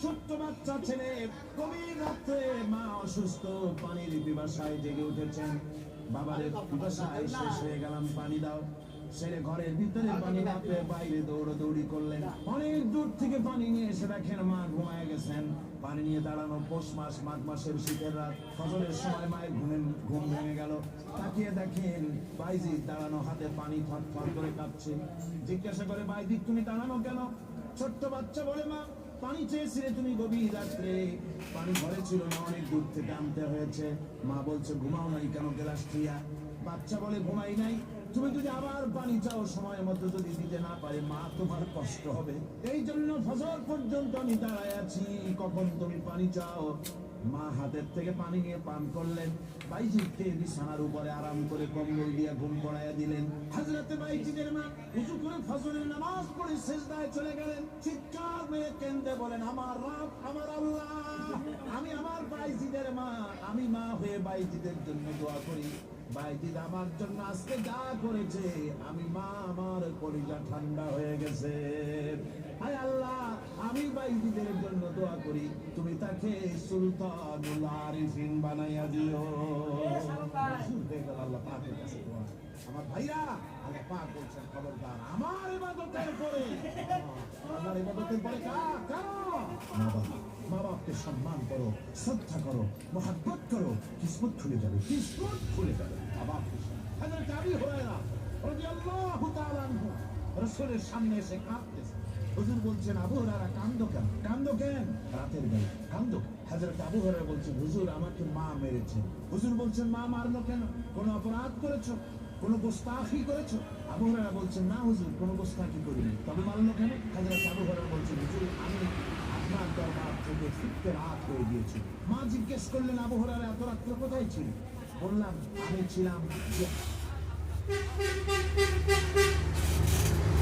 ছোট্ট বাচ্চা ছেলে গভীর রাত্রে মা অসুস্থ, পানির পিপাসায় জেগে উঠেছেন। বাবারে পিপাসায় শেষ হয়ে গেলাম, পানি দাও। ছেলে ঘরের ভিতরে পানি না পেয়ে বাইরে দৌড়াদৌড়ি করলেন। অনেক দূর থেকে পানি নিয়ে এসে দেখেন মা ঘুমায় গেছেন। পানি নিয়ে দাঁড়ানো পৌষ মাস, মাঘ মাসের শীতের রাত, ফজরের সময় মায়ের ঘুম ভেঙে গেল। তাকিয়ে দেখেন বাইজিৎ দাঁড়ানো, হাতে পানি থরথর করে কাঁপছে। জিজ্ঞাসা করে, বাইজিৎ তুমি দাঁড়ানো কেন? ছোট্ট বাচ্চা বলে, মা পানি চেয়েছিলে তুমি গভীর রাত্রে, পানি ঘরে ছিল না, অনেক দূর থেকে আনতে হয়েছে। মা বলছে, ঘুমাও নাই কেন গ্লাস দিয়া? বাচ্চা বলে, ঘুমাই নাই। তুমি যদি আবার পানি চাও, সময় মতো যদি দিতে না পারে মা তোমার কষ্ট হবে, এই জন্য ফজর পর্যন্ত আমি দাঁড়ায় আছি, কখন তুমি পানি চাও। মা হাতের থেকে পানি নিয়ে পান করলেন। বাইজিৎকে বিছানার উপরে আরাম করে কম্বল দিয়ে ঘুম পড়াইয়া দিলেন। হযরতে বাইজিদের মা উযু করে ফজরের নামাজ পড়ে সিজদায় চলে গেলেন। চিৎকার মেরে কেঁদে বলেন, আমার রব, আমার আল্লাহ, আমি আমার বাইজিদের মা, আমি মা হয়ে বাইজিদের জন্য দোয়া করি। বাইজিদ আমার জন্য আজকে যা করেছে, আমি মা, আমার কলিজা ঠান্ডা হয়ে গেছে। হায় আল্লাহ, আমি বাইজিদের জন্য দোয়া করি, তুমি তাকে সুলতানুল আরিফিন বানাইয়া দিও। আল্লাহ পাকের কাছে দোয়া। আমার ভাইরা, আল্লাহ পাক বলছেন, খবরদার আমার ইবাদতের পরে, আমার ইবাদতের পরে মা বাপকে সম্মান করো, শ্রদ্ধা করো, মহাব্বত করো, কিসমত খুলে যাবে, কিসমত খুলে যাবে। হযরত আবু হুরায়রা রাদিয়াল্লাহু তাআলা আনহু রাসূলের সামনে এসে কাঁদতেছে। হুজুর বলছেন, আবু হুরায়রা কাঁদো কেন? কাঁদো কেন? রাতের বেলা কাঁদো। হযরত আবু হুরায়রা বলছেন, হুজুর আমাকে মা মেরেছে। হুজুর বলছেন, মা মারলো কেন? কোনো অপরাধ করেছো? কোনো গোস্তাখি করেছো? আবু হুরায়রা বলছেন, না হুজুর, কোনো গোস্তাখি করিনি। তবে মারলো কেন? হযরত আবু হুরায়রা বলছেন, হুজুর আমি আপনার দরবার থেকে ফিরতে রাত হয়ে গিয়েছি। মা জিজ্ঞেস করলেন, আবু হুরায়রা এত রাত্রে কোথায় ছিল? বললাম, আমি ছিলাম